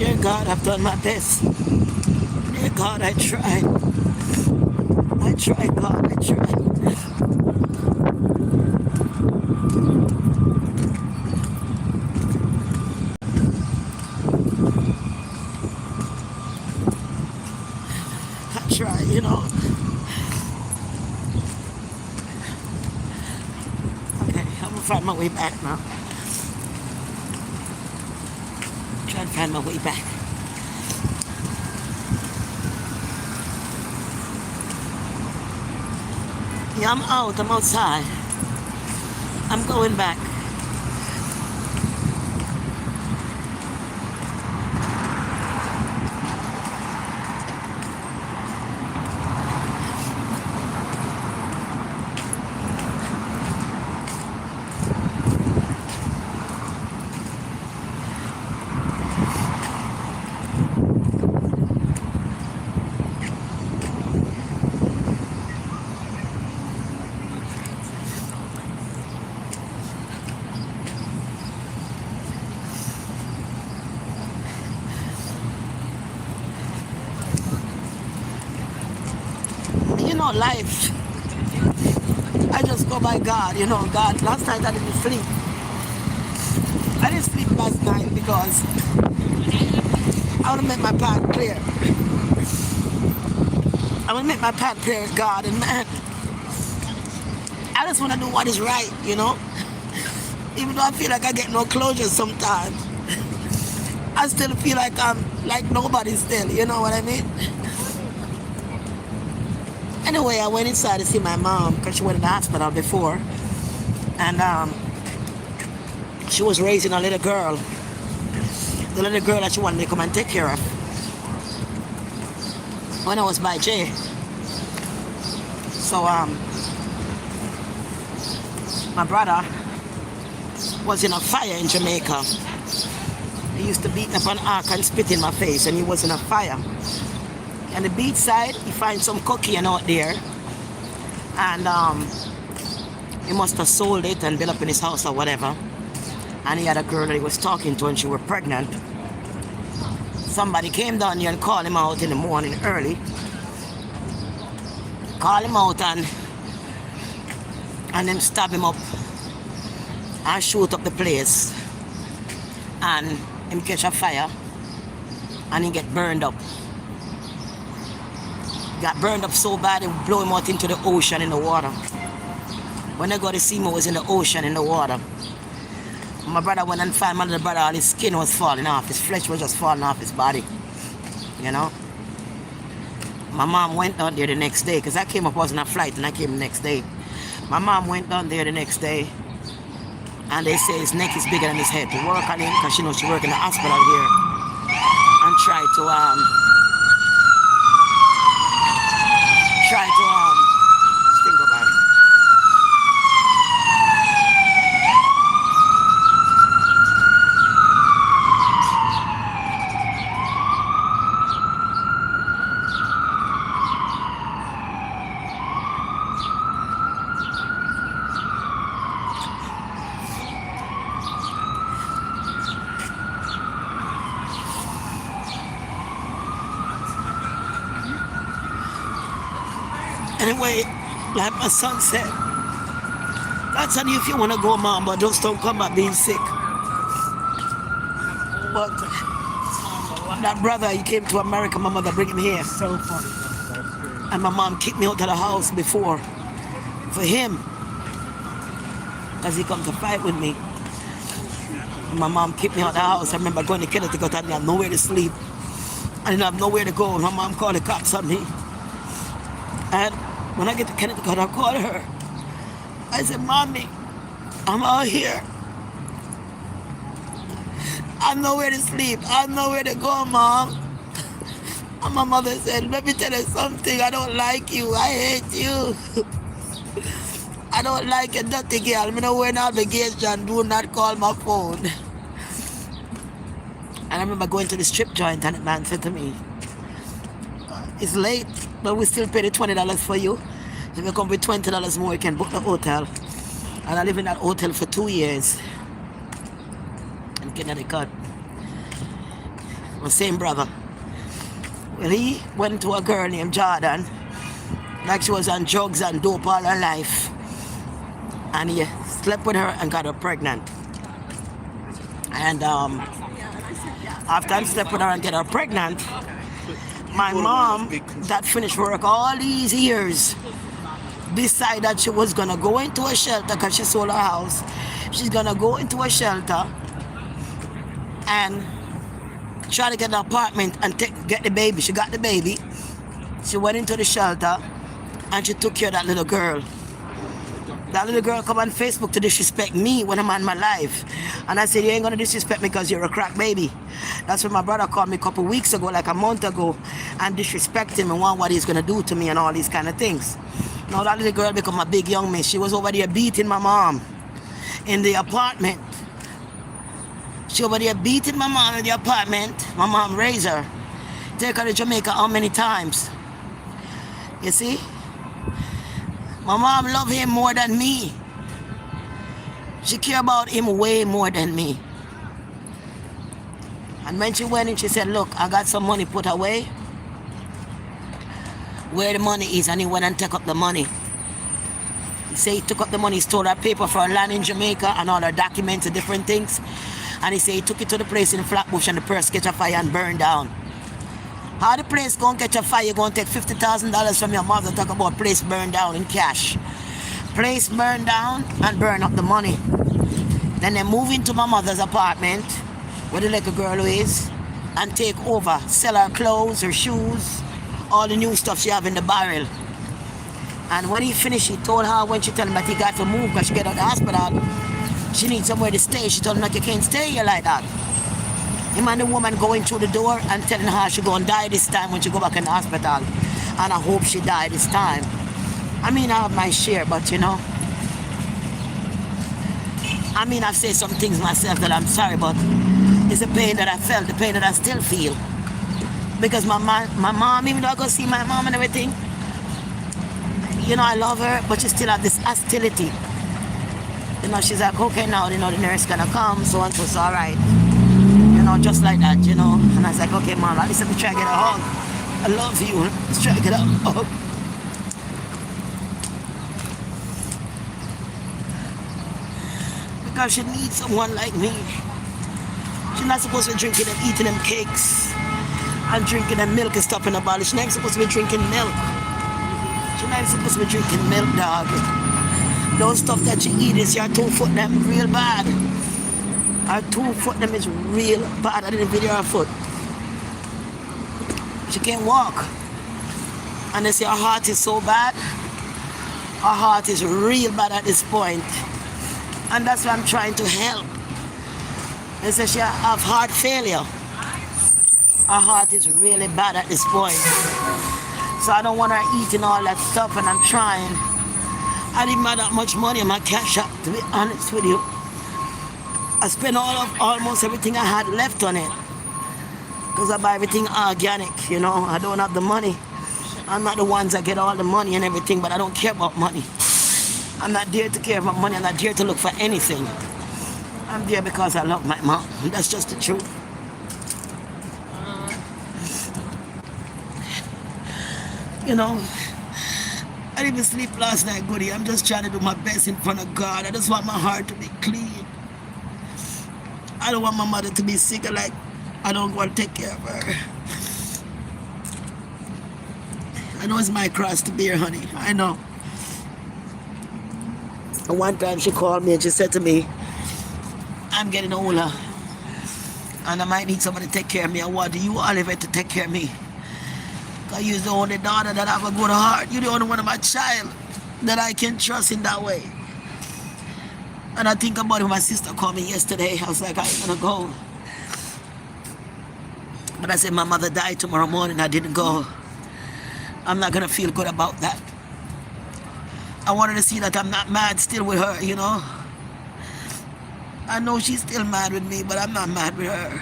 Dear God, I've done my best. Dear God, I tried. I tried, God, I tried. I tried, you know. Okay, I'm gonna find my way back now. Trying to find my way back. Yeah, I'm out. I'm outside. I'm going back. You know, life. I just go by God. You know, God. Last night I didn't sleep. I didn't sleep last night because I want to make my path clear. I want to make my path clear with God, and man, I just want to do what is right, you know? Even though I feel like I get no closure sometimes, I still feel like I'm like nobody still, you know what I mean? Anyway, I went inside to see my mom because she went in the hospital before, and she was raising a little girl, the little girl that she wanted me to come and take care of when I was by Jay. So my brother was in a fire in Jamaica. He used to beat up an ark and spit in my face, and he was in a fire. And the beach side, he finds some cocaine out there, and he must have sold it and built up in his house or whatever. And he had a girl that he was talking to, and she was pregnant. Somebody came down here and called him out in the morning early. Call him out and then stab him up and shoot up the place, and him catch a fire and he get burned up. Got burned up so bad it blew him out into the ocean in the water. When I got to see him, he was in the ocean in the water. My brother went and found my little brother, all his skin was falling off, his flesh was just falling off his body, you know. My mom went down there the next day, because I came up, I was on a flight, and I came the next day. My mom went down there the next day, and they say his neck is bigger than his head, to work on him, because she knows she work in the hospital here, and try to think about it. Anyway, like my son said, that's on you if you want to go, mom, but just don't come back being sick. But that brother, he came to America, my mother bring him here. So funny. And my mom kicked me out of the house before for him, because he come to fight with me. And my mom kicked me out of the house. I remember going to Connecticut, I didn't have nowhere to sleep. I didn't have nowhere to go. My mom called the cops on me. And when I get to Connecticut, I called her. I said, Mommy, I'm out here. I have nowhere to sleep. I have nowhere to go, Mom. And my mother said, let me tell you something. I don't like you. I hate you. I don't like a dirty girl. I'm not wearing obligation. Do not call my phone. And I remember going to the strip joint, and the man said to me, it's late, but we still pay the $20 for you. If you come with $20 more, you can book the hotel. And I lived in that hotel for 2 years in Connecticut. my same brother. Well, he went to a girl named Jordan, like she was on drugs and dope all her life. And he slept with her and got her pregnant. And after I slept with her and get her pregnant, my mom, that finished work all these years, decided that she was gonna go into a shelter because she sold her house. She's gonna go into a shelter and try to get an apartment and get the baby. She got the baby. She went into the shelter and she took care of that little girl. That little girl come on Facebook to disrespect me when I'm on my life. And I said, you ain't gonna disrespect me because you're a crack baby. That's when my brother called me a couple weeks ago, like a month ago, and disrespect him and want what he's gonna do to me and all these kind of things. Now that little girl become a big young man. She was over there beating my mom in the apartment. She over there beating my mom in the apartment. My mom raised her. Take her to Jamaica how many times? You see? My mom loved him more than me. She cared about him way more than me. And when she went in, she said, look, I got some money put away. Where the money is, and he went and took up the money. He said he took up the money, he stole her paper for her land in Jamaica and all her documents and different things. And he said he took it to the place in Flatbush and the place catch a fire and burn down. How the place gonna catch a fire? You're gonna take $50,000 from your mother, talk about place burned down in cash. Place burned down and burn up the money. Then they move into my mother's apartment, where the little girl is, and take over, sell her clothes, her shoes, all the new stuff she have in the barrel. And when he finished, he told her, when she told him that he got to move because she get out of the hospital, she needs somewhere to stay. She told him that you can't stay here like that. Him and the woman going through the door and telling her she gonna die this time when she go back in the hospital. And I hope she die this time. I mean, I have my share, but you know, I mean, I've said some things myself that I'm sorry, but it's the pain that I felt, the pain that I still feel. Because my mom, even though I go see my mom and everything, you know, I love her, but she still have this hostility. You know, she's like, okay, now, you know, the nurse gonna come, so and so, it's all right. You know, just like that, you know. And I was like, okay, mom, at least let me try to get a hug. I love you. Let's try to get a hug. Because she needs someone like me. She's not supposed to be drinking and eating them cakes and drinking them milk and stuff in the bottle. She's not supposed to be drinking milk. She's not supposed to be drinking milk, dog. Those stuff that she eat is your 2 foot them real bad. Her 2 foot them is real bad. I didn't video her foot. She can't walk. And they say her heart is so bad. Her heart is real bad at this point. And that's why I'm trying to help. They say she have heart failure. Her heart is really bad at this point. So I don't want her eating all that stuff, and I'm trying. I didn't have that much money in my cash app, to be honest with you. I spent almost everything I had left on it. Because I buy everything organic, you know. I don't have the money. I'm not the ones that get all the money and everything, but I don't care about money. I'm not there to care about money. I'm not there to look for anything. I'm there because I love my mom. That's just the truth. You know, I didn't even sleep last night, Goody. I'm just trying to do my best in front of God. I just want my heart to be clean. I don't want my mother to be sick. Like, I don't want to take care of her. I know it's my cross to bear, honey. I know. And one time she called me and she said to me, I'm getting older and I might need somebody to take care of me. I want you, Oliver, to take care of me. Because you're the only daughter that have a good heart. You're the only one of my child that I can trust in that way. And I think about it when my sister called me yesterday. I was like, I ain't gonna go. But I said, my mother died tomorrow morning. I didn't go. I'm not gonna feel good about that. I wanted to see that I'm not mad still with her, you know. I know she's still mad with me, but I'm not mad with her.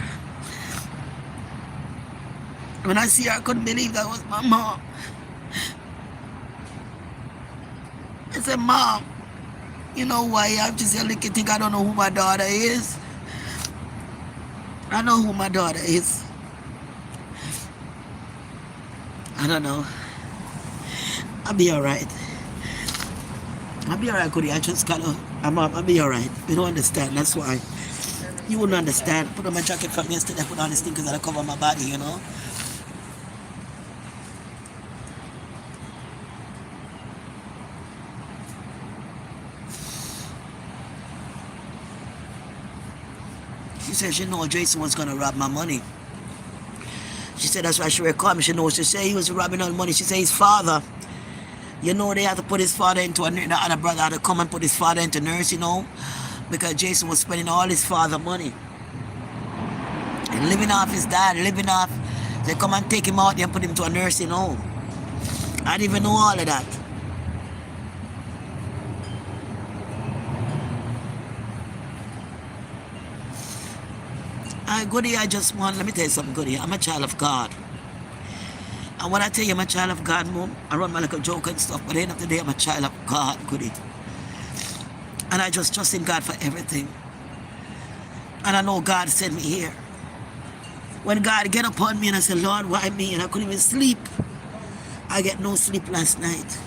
When I see her, I couldn't believe that was my mom. I said, Mom, you know why I have to say, look, you think I don't know who my daughter is? I know who my daughter is. I don't know. I'll be alright. I'll be alright, Cody. I just gotta, I'll be alright. You don't understand, that's why. You wouldn't understand. Put on my jacket from yesterday, put on this thing because I cover my body, you know. She said she know Jason was gonna rob my money. She said that's why she recalled me. She knows. She said he was robbing all the money. She said his father, you know, they had to put his father into a, the other brother had to come and put his father into nurse, you know, because Jason was spending all his father money. And living off his dad, living off, they come and take him out there and put him to a nursing home. I didn't even know all of that. Goody, I just want, let me tell you something, Goody. I'm a child of God. And when I tell you I'm a child of God, Mom, I run my little joke and stuff, but at the end of the day, I'm a child of God, Goody. And I just trust in God for everything. And I know God sent me here. When God get upon me and I say, Lord, why me? And I couldn't even sleep. I get no sleep last night.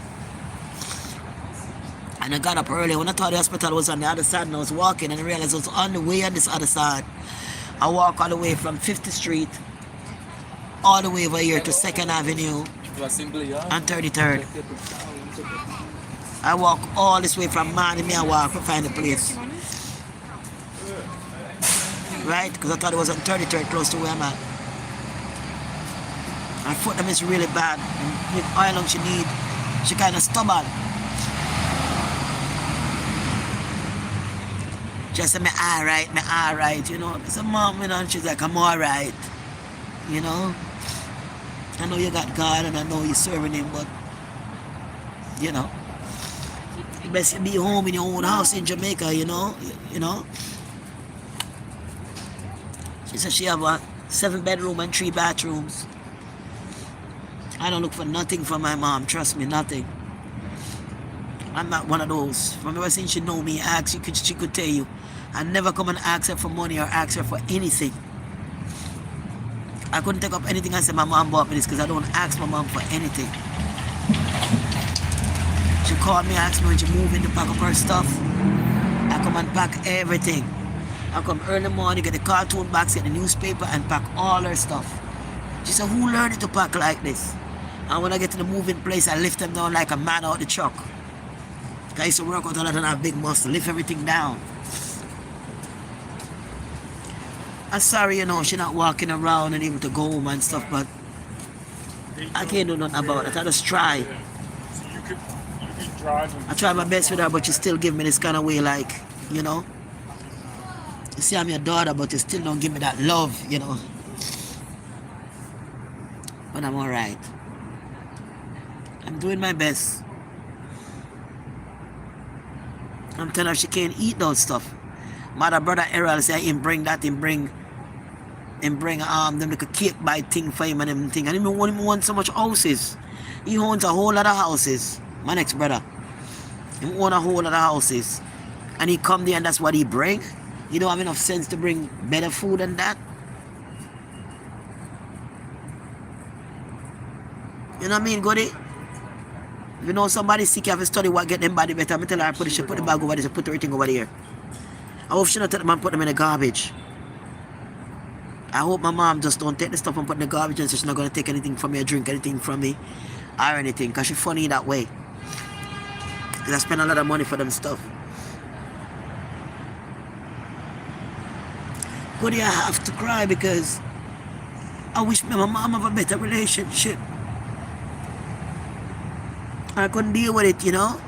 And I got up early. When I thought the hospital was on the other side and I was walking and I realized I was on the way on this other side. I walk all the way from 50th Street all the way over here to 2nd Avenue and 33rd. I walk all this way from morning, I walk to find the place. Right? Because I thought it was on 33rd, close to where I'm at. Her foot them is really bad. And with how long she need, she kind of stubborn. She said, me alright, you know. I said, Mom, you know, and she's like, I'm alright. You know. I know you got God and I know you're serving him, but you know. You best be home in your own house in Jamaica, you know. You know. She said she have a 7-bedroom and 3 bathrooms. I don't look for nothing from my mom, trust me, nothing. I'm not one of those. From ever since she know me, she could tell you. I never come and ask her for money or ask her for anything. I couldn't take up anything and say my mom bought me this because I don't ask my mom for anything. She called me, asked me when she moved in to pack up her stuff. I come and pack everything. I come early in the morning, get the cartoon box, get the newspaper and pack all her stuff. She said, who learned it to pack like this? And when I get to the moving place, I lift them down like a man out the truck. I used to work out a lot and have big muscle, lift everything down. I'm sorry, you know, she not walking around and able to go home and stuff, but I can't do nothing about it. I just try. I try my best with her, but she still give me this kind of way, like, you know. You see, I'm your daughter, but you still don't give me that love, you know. But I'm alright. I'm doing my best. I'm telling her she can't eat those stuff. My brother Errol say him bring that, him bring them like a cake by thing for him and them thing. And him want so much houses. He owns a whole lot of houses. My next brother. He owns a whole lot of houses. And he come there and that's what he bring. You don't have enough sense to bring better food than that. You know what I mean, Goody? If you know somebody sick, you have to study what get them body better. I'm tell her, put the bag over there, put everything over there. I hope she not take them and put them in the garbage. I hope my mom just don't take the stuff and put in the garbage and so she's not going to take anything from me or drink anything from me or anything. Because she's funny that way. Because I spend a lot of money for them stuff. Goody, I have to cry because I wish me and my mom have a better relationship. I couldn't deal with it, you know.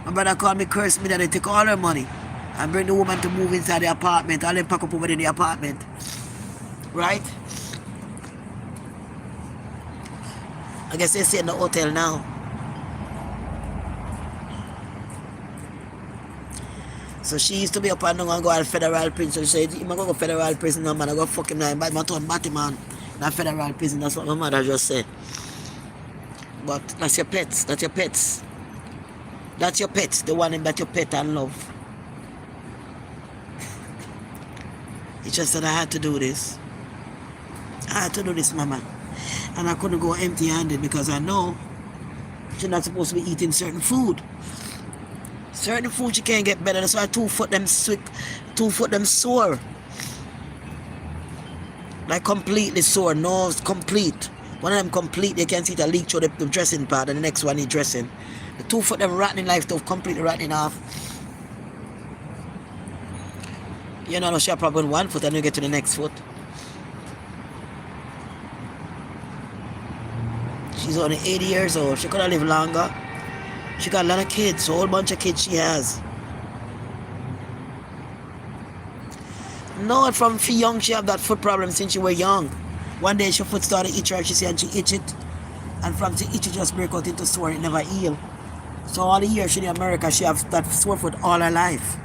My brother called me, cursed me that they take all her money and bring the woman to move inside the apartment. All them pack up over in the apartment. Right? I guess they stay in the hotel now. So she used to be up and down and go to federal prison. So she said, I'm going to go federal prison now, man. I go fuck him now. But my turn batty, man. Not federal prison. That's what my mother just said. But that's your pets. That's your pets. That's your pets. The one that you pet and love. It's just that I had to do this. I had to do this, mama. And I couldn't go empty-handed because I know she's not supposed to be eating certain food. Certain food she can't get better. That's why 2 foot them sick, 2 foot them sore. Like completely sore, nose complete. One of them complete, they can see the leak through the dressing pad, and the next one is dressing. The 2 foot them rotten life stuff completely rotten off. You know, she have probably 1 foot and you get to the next foot. She's only 80 years old. She could have lived longer. She got a lot of kids, a whole bunch of kids she has. No, from young she have that foot problem since she was young. One day she foot started itch her, she said, and she itch it. And from the itch it just break out into sore, it never heal. So all the years she in America, she have that sore foot all her life.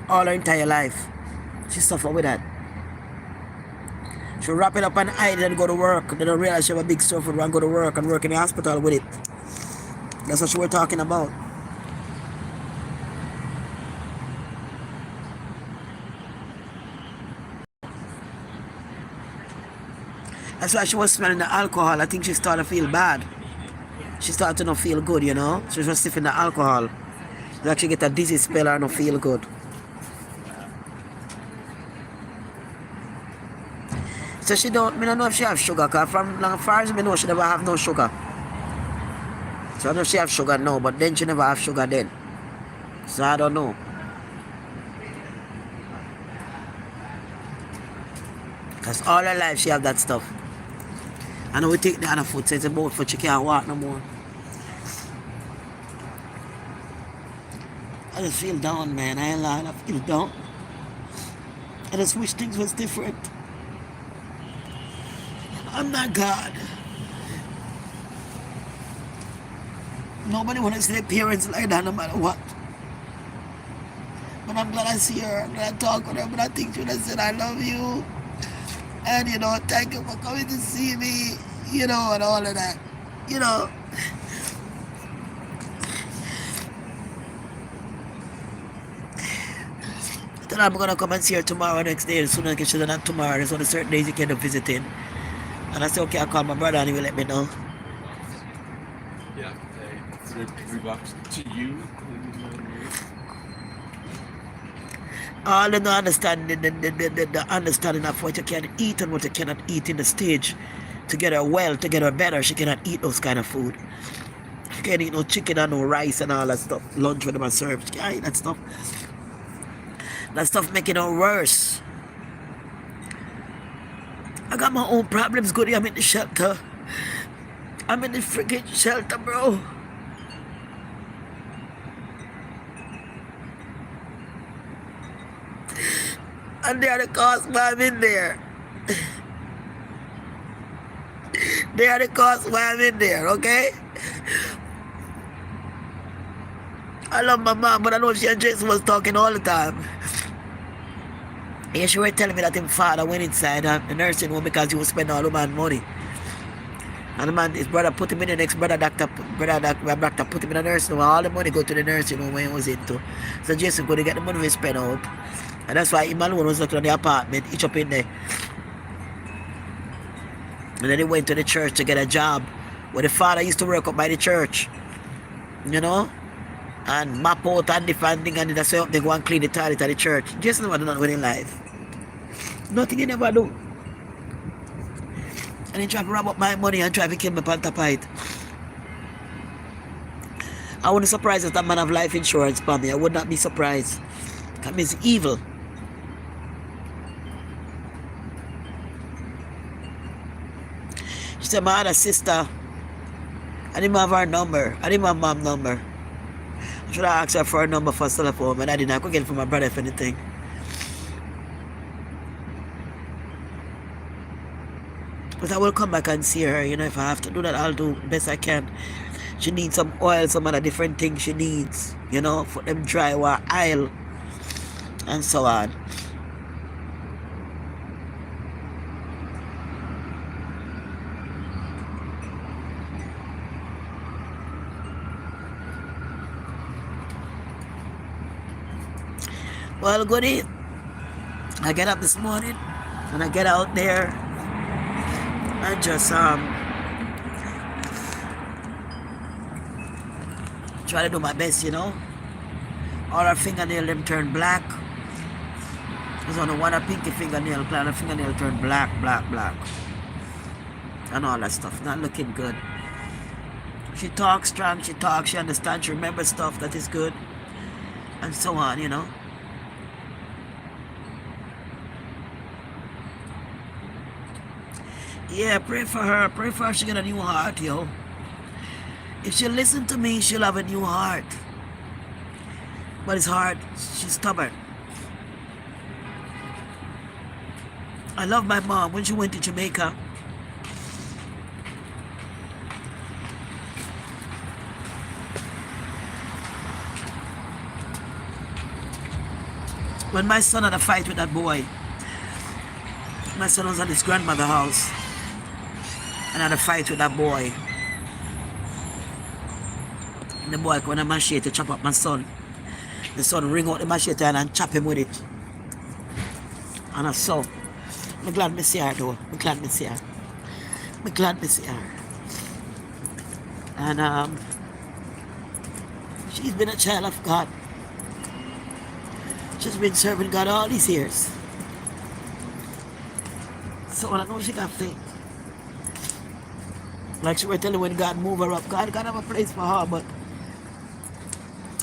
All her entire life. She suffer with that. She wrap it up and hide it and go to work. They don't realize she have a big sore foot and go to work and work in the hospital with it. That's what she was talking about. That's why she was smelling the alcohol. I think she started to feel bad. She started to not feel good, you know. She was sniffing the alcohol. She actually get a dizzy spell or not feel good. So she don't, I don't know if she have sugar, because from as far as I know, she never have no sugar. So I know she have sugar now, but then she never have sugar then. So I don't know. Because all her life she have that stuff. I know we take the other foot, so it's about foot, she can't walk no more. I just feel down, man. I ain't lying, I feel down. I just wish things was different. I'm not God. Nobody wants to see their parents like that no matter what. But I'm glad I see her, I'm glad I talk with her, but I think she would have said, I love you. And, you know, thank you for coming to see me, you know, and all of that. You know. Then I'm going to come and see her tomorrow, next day, as soon as she's not tomorrow. There's only certain days you can visiting. And I said, okay, I'll call my brother and he will let me know. Yeah, $3 to you. All the understanding, the understanding of what you can eat and what you cannot eat in the stage to get her well, to get her better. She cannot eat those kind of food. She can't eat no chicken and no rice and all that stuff. Lunch with them and serve. She can't eat that stuff. That stuff making her worse. I got my own problems, Goody. I'm in the shelter. I'm in the freaking shelter, bro. And they are the cause why I'm in there. They are the cause why I'm in there, okay? I love my mom, but I know she and Jason was talking all the time. Yeah, she was telling me that his father went inside the nursing home because he was spending all the man's money. And the man, his brother put him in the next brother doctor put him in the nursing home. All the money go to the nursing home when he was into. So Jason could get the money we spend out. And that's why him alone was looking at the apartment, each up in there. And then he went to the church to get a job where the father used to work up by the church. You know? And map out and different thing, and that's why they go and clean the toilet at the church. Jason never done that with his life. Nothing he never do. And he tried to rob up my money and try to kill me panta fight. I wouldn't be surprised if that man have life insurance for me. I would not be surprised. That means evil. She said my other sister, I didn't have her number. I didn't have mom's number. I should have asked her for her number for cell phone, but I didn't. I could get it from my brother if anything. But I will come back and see her, you know, if I have to do that, I'll do best I can. She needs some oil, some other different things she needs, you know, for them dry or oil and so on. Well, Goody, I get up this morning and I get out there I just try to do my best, you know. All her fingernail them turn black. There's only one a pinky fingernail, and her fingernail turn black, and all that stuff. Not looking good. She talks strong, she talks, she understands, she remembers stuff that is good, and so on, you know. Yeah, pray for her. Pray for her she get a new heart, yo. If she listen to me, she'll have a new heart. But it's hard. She's stubborn. I love my mom. When she went to Jamaica, when my son had a fight with that boy, my son was at his grandmother's house and had a fight with that boy. And the boy got a machete to chop up my son. The son ring out the machete and chop him with it. And I saw. I'm glad I see her though. I'm glad I see her. I'm glad I see her. And she's been a child of God. She's been serving God all these years. So I know she got faith. Like she was telling when God move her up, God have a place for her, but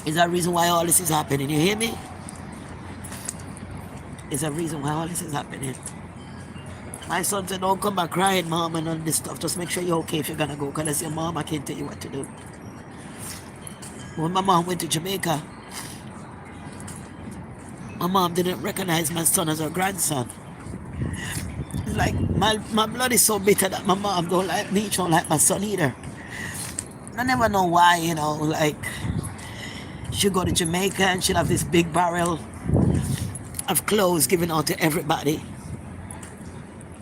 is that reason why all this is happening? You hear me? Is a reason why all this is happening. My son said, don't come back crying, mom, and all this stuff. Just make sure you're okay if you're gonna go, because that's your mom, I can't tell you what to do. When my mom went to Jamaica, my mom didn't recognize my son as her grandson. It's like my blood is so bitter that my mom don't like me, she don't like my son either. I never know why, you know, like she'll go to Jamaica and she'll have this big barrel of clothes given out to everybody.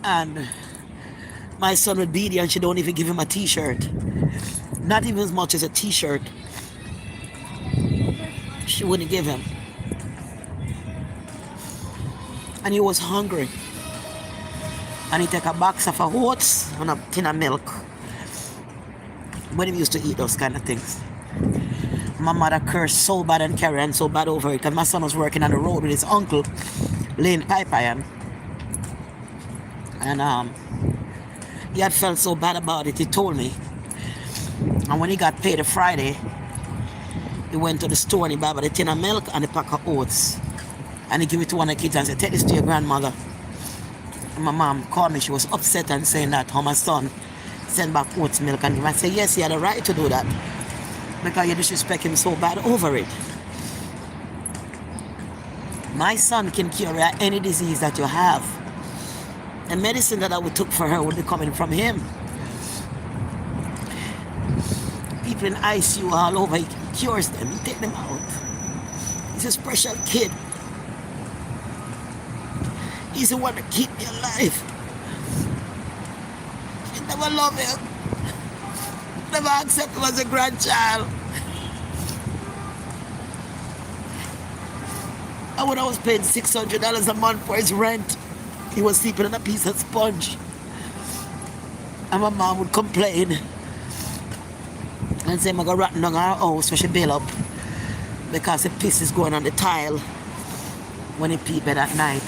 And my son would be there and she don't even give him a t-shirt. Not even as much as a t-shirt. She wouldn't give him. And he was hungry. And he take a box of oats and a tin of milk. When he used to eat those kind of things. My mother cursed so bad and carrying so bad over it because my son was working on the road with his uncle laying pipe iron. And he had felt so bad about it, he told me. And when he got paid a Friday, he went to the store and he bought a tin of milk and a pack of oats. And he gave it to one of the kids and said, take this to your grandmother. And my mom called me, she was upset and saying that how my son sent back oats milk. And I said, yes, he had a right to do that. Because you disrespect him so bad over it. My son can cure any disease that you have. The medicine that I would took for her would be coming from him. People in ICU all over, he cures them, he take them out. He's a special kid. He's the one that keep me alive. He never loved him. Never accept him as a grandchild. And when I was paying $600 a month for his rent, he was sleeping on a piece of sponge. And my mom would complain and say, I'm going to rotten down our house where she bail up because the piss is going on the tile when he pee bed at night.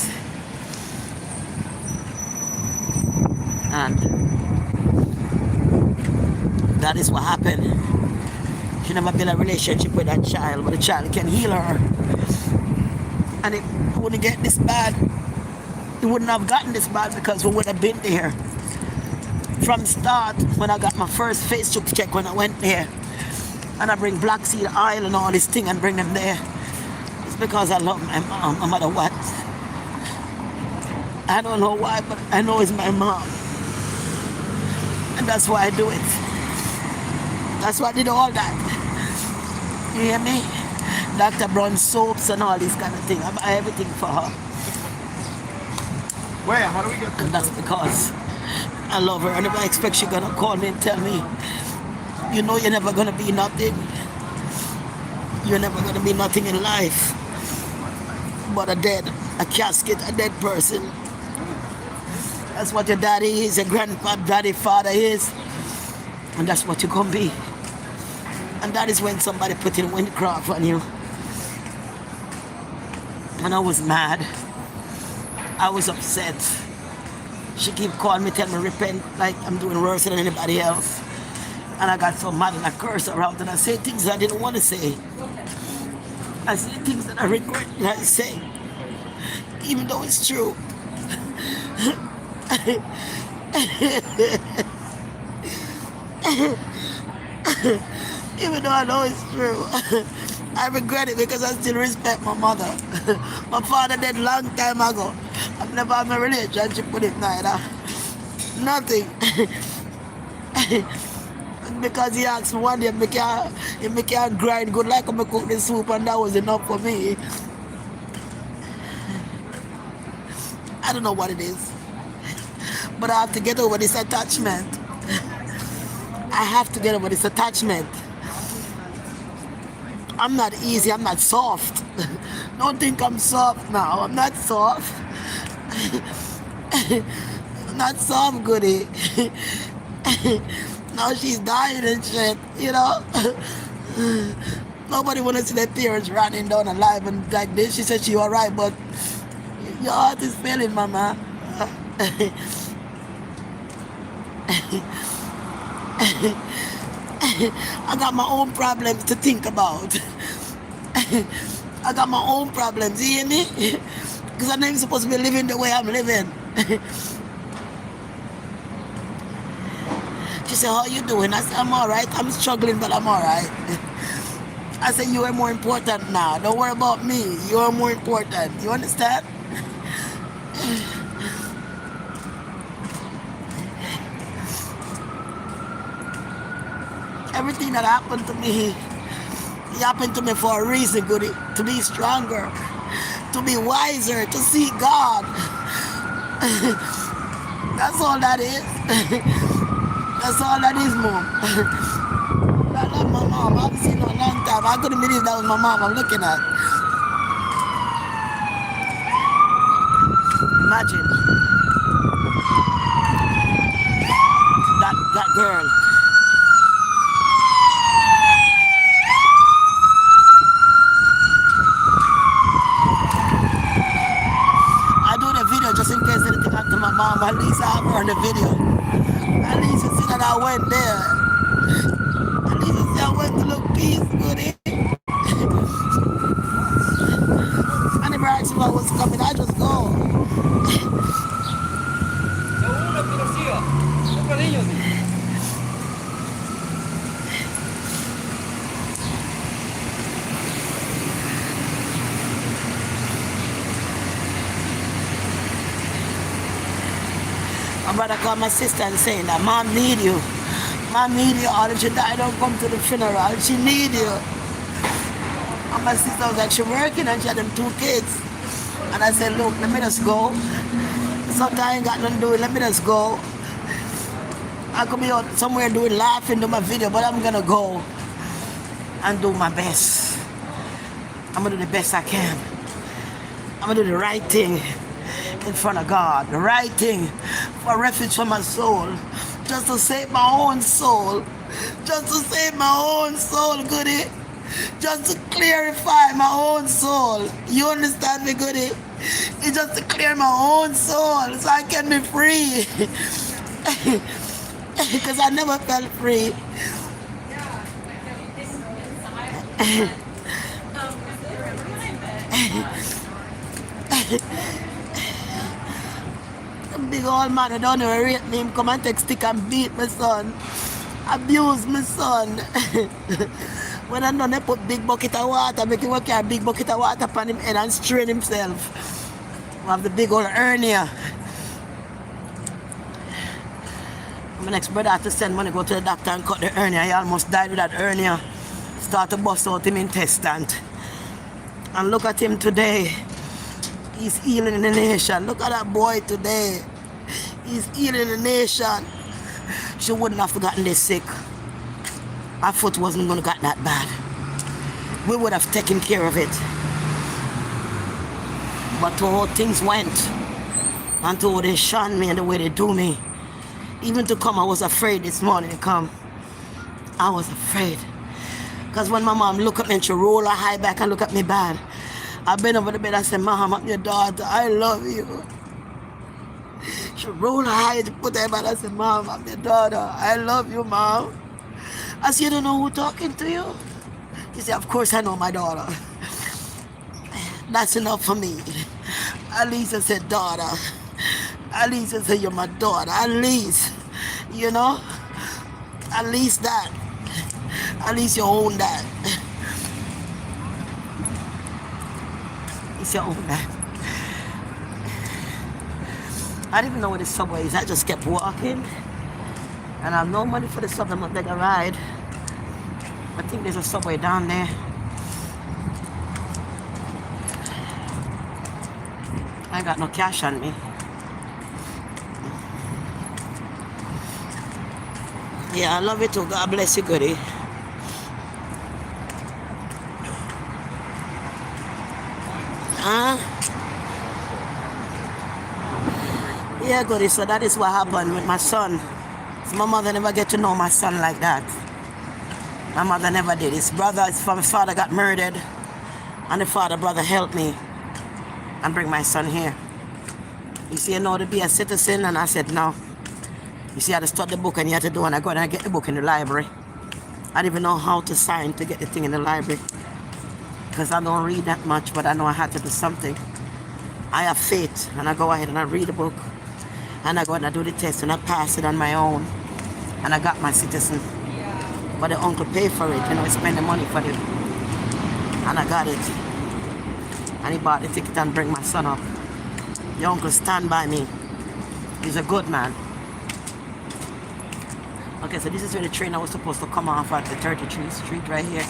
And that is what happened. She never built a relationship with that child, but the child can heal her. And it wouldn't get this bad. It wouldn't have gotten this bad because we would have been there. From start, when I got my first Facebook check when I went there, and I bring black seed oil and all this thing and bring them there, it's because I love my mom, no matter what. I don't know why, but I know it's my mom. And that's why I do it. That's why I did all that. You hear me? Dr. Brown soaps and all this kind of thing. I buy everything for her. Where? How do we get this? And that's because I love her. I never expect she's gonna call me and tell me, you know you're never gonna be nothing. You're never gonna be nothing in life. But a casket, a dead person. That's what your daddy is, your granddaddy, father is. And that's what you're gonna be. And that is when somebody put in windcraft on you. And I was mad. I was upset. She keep calling me, tell me repent like I'm doing worse than anybody else. And I got so mad and I cursed her out and I said things I didn't want to say. I said things that I regret that I say, even though it's true. Even though I know it's true. I regret it because I still respect my mother. My father died long time ago. I've never had a relationship with him neither. Nothing. Because he asked me one day if me can grind good like I'm cook the soup, and that was enough for me. I don't know what it is. But I have to get over this attachment. I have to get over this attachment. I'm not easy, I'm not soft. Don't think I'm soft now. I'm not soft. I'm not soft, goody. Now she's dying and shit, you know. Nobody wanna see their parents running down alive and like this. She said she alright, but your heart is failing, mama. I got my own problems to think about. I got my own problems, you hear me? Because I'm not even supposed to be living the way I'm living. She said, how you doing? I said, I'm alright. I'm struggling, but I'm alright. I said, you are more important now. Don't worry about me. You are more important. You understand? Everything that happened to me, it happened to me for a reason, goody. To be stronger, to be wiser, to see God. That's all that is. That's all that is, Mom. I love my mom. I haven't seen her in a long time. I couldn't believe that was my mom I'm looking at. Imagine. That girl. I do the video just in case anything happened to my mom. At least I have her in the video. At least you see that I went there. At least you see I went to look peaceful. I never asked if I was coming. I just go. My brother called my sister and saying that Mom need you. Mom need you. Or if she die, don't come to the funeral. She need you. And my sister was like, she working and she had them 2 kids. And I said, look, let me just go. Sometimes I ain't got nothing to do. Let me just go. I could be out somewhere doing laughing, do my video, but I'm gonna go and do my best. I'm gonna do the best I can. I'm gonna do the right thing in front of God, the right thing for refuge for my soul, just to save my own soul, just to save my own soul, goody, just to clarify my own soul. You understand me, goody? It's just to clear my own soul so I can be free. Because I never felt free. Big old man who don't even rate me, him come and take stick and beat my son, abuse my son. When I know they put big bucket of water, make him carry a big bucket of water upon him head and strain himself. We have the big old hernia. My next brother had to send money go to the doctor and cut the hernia. He almost died with that hernia. Start to bust out him intestine. And look at him today. He's healing in the nation. Look at that boy today. He's healing in the nation. She wouldn't have gotten this sick. Her foot wasn't going to get that bad. We would have taken care of it. But to how things went, And to they shun me and the way they do me. Even to come, I was afraid this morning to come. I was afraid. Because when my mom look at me and she roll her eye back and look at me bad, I been over the bed and said, Mom, I'm your daughter. I love you. She roll her eye and put her back and said, Mom, I'm your daughter. I love you, Mom. I said, you don't know who talking to you? She said, of course I know my daughter. That's enough for me. At least I said, daughter. At least I said, you're my daughter. At least, you know? At least that. At least you own that. At least you own that. I didn't even know where the subway is. I just kept walking. And I have no money for the subway. I'm not taking a ride. I think there's a subway down there. I ain't got no cash on me. Yeah, I love you too. God bless you, goodie. Huh? Yeah, goodie. So that is what happened with my son. So my mother never get to know my son like that. My mother never did. His father got murdered, and the brother helped me and bring my son here. You see, you know to be a citizen, and I said no. You see, I had to study the book, and you had to do, and I go and I get the book in the library. I didn't even know how to sign to get the thing in the library, because I don't read that much, but I know I had to do something. I have faith, and I go ahead and I read the book, and I go and I do the test, and I pass it on my own, and I got my citizen. But the uncle paid for it, you know, he spent the money for it, and I got it. And he bought the ticket and bring my son up. The uncle stand by me. He's a good man. Okay, so this is where the train I was supposed to come off at, the 33rd Street right here,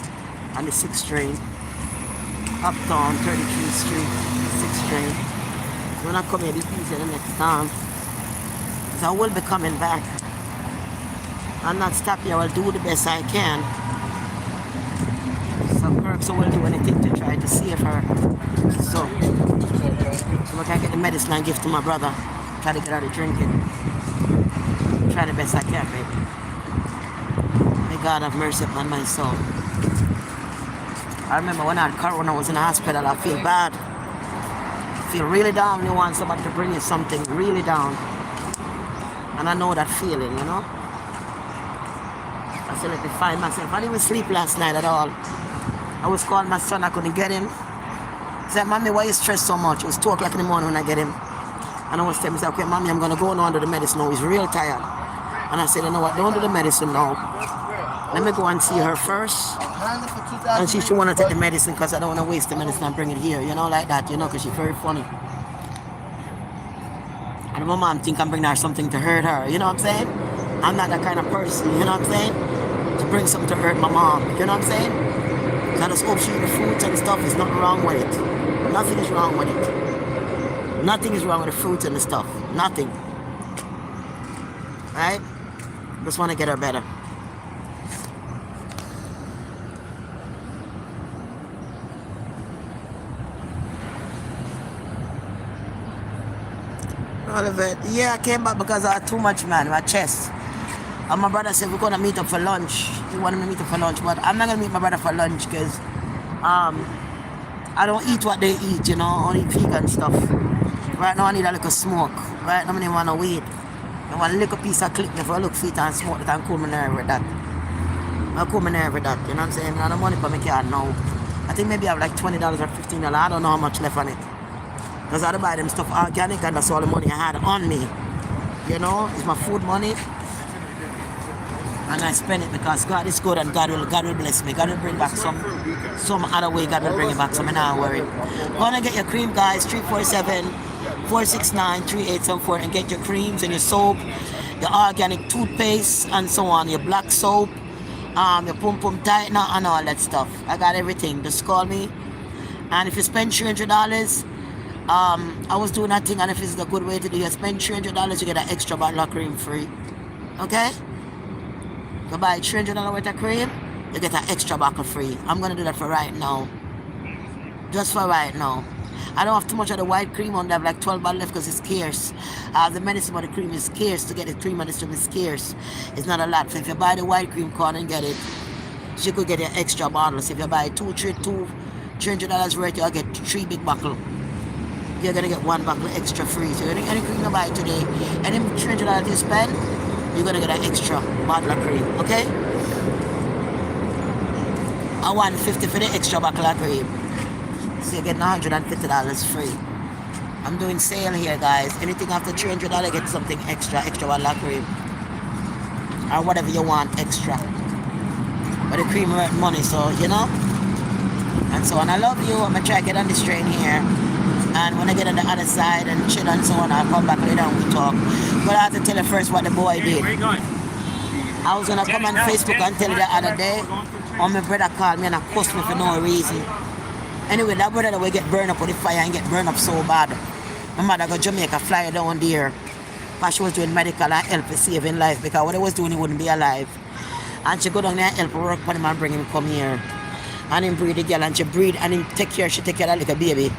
on the 6th train. Uptown, 33rd Street, 6th train. So when I come here, it'll be easier the next time. So I will be coming back. I'm not stopping here, I will do the best I can. Some perks I will do anything to try to save her. So I can get the medicine and give to my brother. Try to get her to drink it. Try the best I can, baby. May God have mercy upon my soul. I remember when I had corona, I was in the hospital, I feel bad. I feel really down. You want somebody to bring you something really down. And I know that feeling, you know. I said, let me find myself. I didn't even sleep last night at all. I was calling my son, I couldn't get him. He said, Mommy, why you stressed so much? It was 2 o'clock in the morning when I get him. And I was telling myself, okay, Mommy, I'm going to go on to the medicine now. He's real tired. And I said, you know what, don't do the medicine now. Let me go and see her first. And she want to take the medicine because I don't want to waste the medicine and bring it here. You know, like that, you know, because she's very funny. And my mom think I'm bringing her something to hurt her. You know what I'm saying? I'm not that kind of person. You know what I'm saying? To bring something to hurt my mom. You know what I'm saying? I just hope she eat the fruits and stuff. There's nothing wrong with it. Nothing is wrong with it. Nothing is wrong with the fruits and the stuff. Nothing. Right? Just want to get her better. All of it. Yeah, I came back because I had too much, man, my chest. And my brother said we're going to meet up for lunch. He wanted me to meet up for lunch, but I'm not going to meet my brother for lunch because I don't eat what they eat, you know. I only eat vegan stuff. Right now I need a little smoke. Right now I don't want to wait. I want a little piece of clip before I look fit and smoke that and cool my nerve with that. I'll cool my nerve with that, you know what I'm saying? I don't have money for my car now. I think maybe I have like $20 or $15. I don't know how much left on it. Because I had to buy them stuff organic and that's all the money I had on me. You know, it's my food money. And I spend it because God is good and God will bless me. God will bring back some other way. God will bring it back, so I'm not worried. Go on and get your cream, guys. 347-469-3874 and get your creams and your soap, your organic toothpaste and so on, your black soap, your pum pum tightener and all that stuff. I got everything. Just call me. And if you spend $300, I was doing that thing, and if it's a good way to do it, you spend $300, you get an extra bottle of cream free. Okay? You buy $300 worth of cream, you get an extra bottle free. I'm going to do that for right now. Just for right now. I don't have too much of the white cream on. I have like 12 bottles left because it's scarce. The medicine of the cream is scarce. To get the cream on the stream is scarce. It's not a lot. So if you buy the white cream corn and get it, she could get an extra bottles. If you buy $300 worth, you'll get 3 big bottles. You're gonna get 1 bottle extra free. So any cream you buy today, any $300 you spend, you're gonna get an extra bottle of cream. Okay? I want $50 for the extra bottle of cream. So you're getting $150 free. I'm doing sale here, guys. Anything after $300, get something extra bottle of cream. Or whatever you want extra. But the cream worth money, so you know. And so on. I love you. I'm gonna try to get on this train here. And when I get on the other side and chill and so on, I'll come back later and we talk. But I have to tell you first what the boy did. Where are you going? I was gonna come on Facebook and tell you the other day. Or my brother called me and cussed me for no reason. Anyway, that brother that will get burned up with the fire and get burned up so bad. My mother got Jamaica, fly down there. Because she was doing medical and help to saving life. Because what I was doing, he wouldn't be alive. And she go down there and help work for him and bring him come here. And him breed the girl and she breed and him take care of that little baby.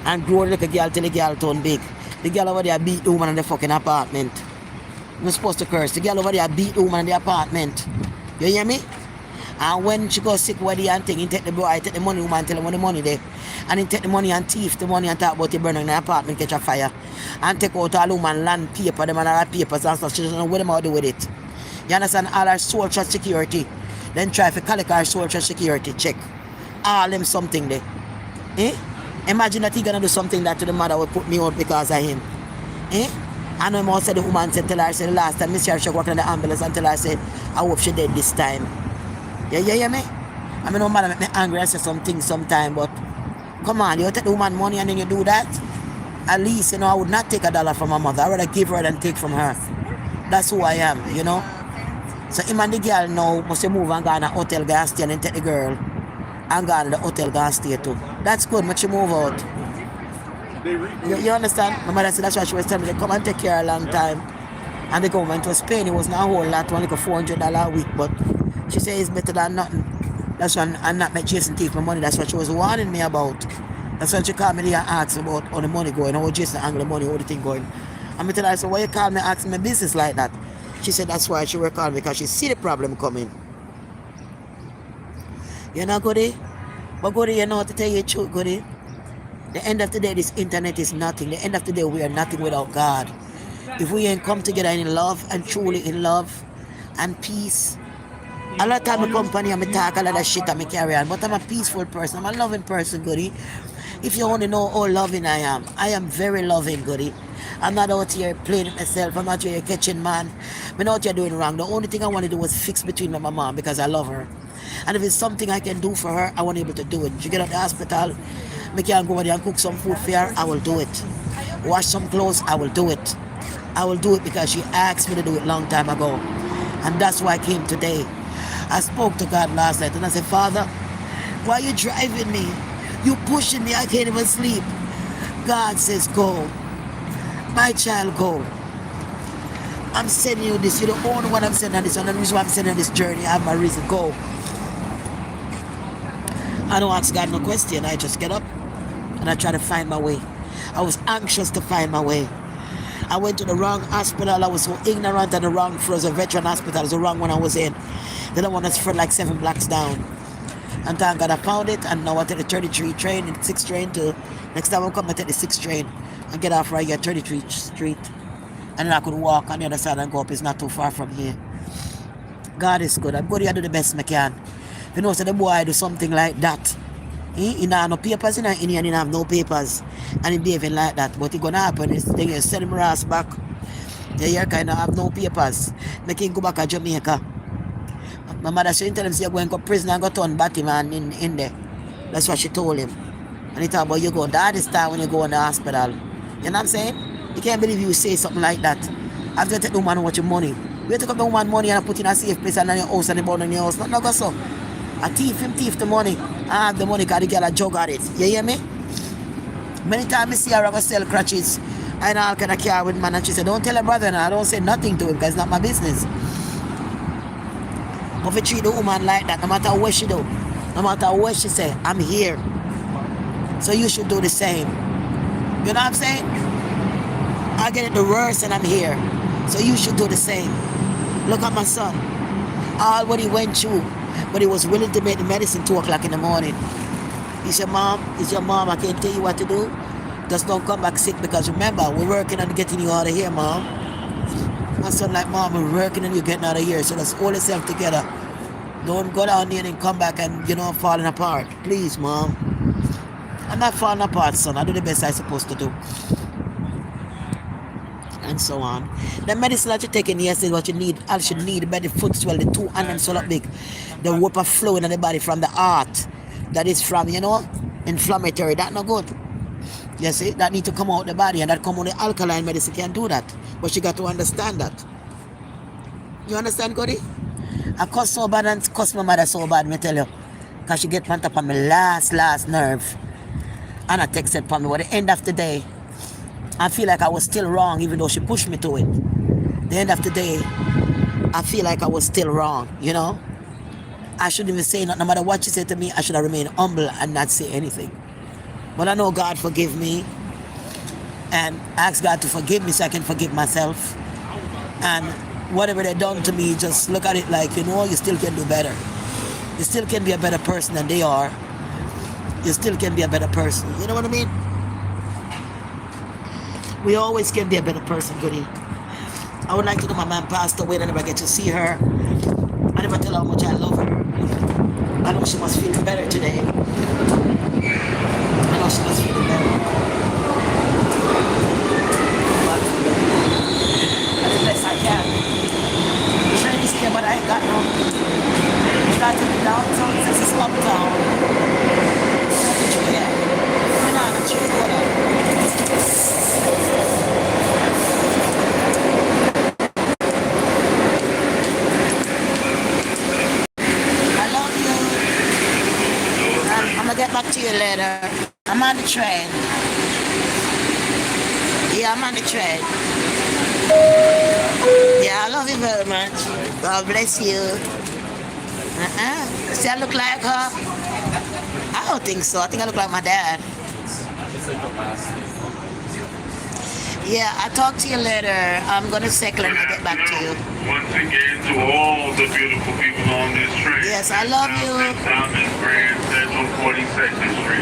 And grow the little girl till the girl turn big. The girl over there beat the woman in the fucking apartment. I'm supposed to curse. The girl over there beat the woman in the apartment. You hear me? And when she goes sick with the and thing, he take the boy, take the money, woman tell him when the money there. And he take the money and thief the money and talk about the burning in the apartment, catch a fire. And take out all woman land paper, them and all papers and stuff. She doesn't know what them how to do with it. You understand? All our social security. Then try to collect our social security check. All them something there. Eh? Imagine that he gonna do something that to the mother will put me out because of him. Eh? I know him also the woman said, tell her, say the last time Miss she worked in the ambulance and tell her, say, I hope she dead this time. Yeah, hear me? I mean, no matter make me angry and say something sometime, but come on, you take the woman money and then you do that? At least, you know, I would not take $1 from my mother. I would rather give her than take from her. That's who I am, you know? So him and the girl now must move and go on a hotel gas stay and take the girl and go on the hotel gas stay too. That's good, but she move out. You understand? My mother said that's why she was telling me to come and take care a long time. And the government was paying, it was not a whole lot, only like $400 a week, but she said it's better than nothing. That's why I'm not make Jason take my money. That's what she was warning me about. That's when she called me there and asked about how the money going, how Jason angle the money, how the thing going. And I tell her, so why you call me asking me business like that? She said that's why she work on because she see the problem coming. You know, Goody? But Goody, you know what to tell you the truth, Goody? The end of the day, this internet is nothing. The end of the day, we are nothing without God. If we ain't come together in love and truly in love and peace. A lot of time I company and I talk a lot of shit and I carry on, but I'm a peaceful person. I'm a loving person, Goody. If you only know how loving I am very loving, Goody. I'm not out here playing with myself. I'm not here catching man. I'm not out here doing wrong. The only thing I want to do was fix between me and my mom because I love her. And if it's something I can do for her, I want to be able to do it. She get out of the hospital, I can go over there and cook some food for her, I will do it. Wash some clothes, I will do it. I will do it because she asked me to do it long time ago. And that's why I came today. I spoke to God last night and I said, Father, why are you driving me? You pushing me, I can't even sleep. God says, go. My child, go. I'm sending you this. You're the only one I'm sending this. And the reason why I'm sending this journey, I have my reason. Go. I don't ask God no question. I just get up and I try to find my way. I was anxious to find my way. I went to the wrong hospital. I was so ignorant and the wrong for a veteran hospital. It was the wrong one I was in. They don't want us for like 7 blocks down. And thank God I found it. And now I take the 33 train and 6th train to next time I come I take the 6th train and get off right here 33 Street. And then I could walk on the other side and go up. It's not too far from here. God is good. I'm going to do the best I can. If you know, so the boy do something like that. He don't have no papers in here and he have no papers. And he behaving like that. But it's going to happen is they going to send him ass back. They here kind of have no papers. Make him go back to Jamaica. My mother, she tell him, say, you're going to prison and go turn Batman in there. That's what she told him. And he thought about you go die this time when you go in the hospital. You know what I'm saying? You can't believe you say something like that. After you take the woman with your money. You take up the woman money and put in a safe place and in your house and the burn in your house. Not go so. A thief the money. I have the money because the girl a jug at it. You hear me? Many times I see her go sell crutches and all kind of car with man and she said, don't tell her brother and I don't say nothing to him because it's not my business. But if you treat the woman like that, no matter what she do, no matter what she say, I'm here. So you should do the same. You know what I'm saying? I get it the worst and I'm here. So you should do the same. Look at my son. All what he went through, but he was willing to make the medicine 2 o'clock in the morning. He said, Mom, it's your mom. I can't tell you what to do. Just don't come back sick, because remember, we're working on getting you out of here, Mom. My son like, Mom, we're working on you getting out of here. So let's hold yourself together. Don't go down there and come back and, falling apart. Please, Mom. I'm not falling apart, son. I do the best I'm supposed to do. And so on. The medicine that you're taking, yes, is what you need. All you need, the foot swell, the 2 and them so big. The water flowing in the body from the heart. That is from, inflammatory. That's not good. You see, that need to come out the body, and that come on the alkaline medicine can't do that. But you got to understand that. You understand, Cody? I cuss so bad and cuss my mother so bad, me tell you. Because she get on top of my last nerve. And I texted for me. But at the end of the day, I feel like I was still wrong, even though she pushed me to it. The end of the day, I feel like I was still wrong, I shouldn't even say nothing. No matter what she said to me, I should have remained humble and not say anything. But I know God forgive me, and ask God to forgive me so I can forgive myself. And whatever they done to me, just look at it like, you still can do better. You still can be a better person than they are. You still can be a better person. You know what I mean? We always can be a better person, Goody. I would like to know my man passed away and I never get to see her. I never tell her how much I love her. I know she must feel better today. I know she must feel better. But I do the best I can. I'm trying to stay, but I ain't got no. Starting in downtown, since it's uptown. Yeah. I'm not sure what get back to you later. I'm on the train. Yeah, I'm on the train. Yeah, I love you very much. God bless you. See, I look like her? I don't think so. I think I look like my dad. Yeah, I'll talk to you later. I'm going to cycle and I'll get back to you. Once again, to all the beautiful people on this train. Yes, I love you. Thomas Grand Central 42nd Street.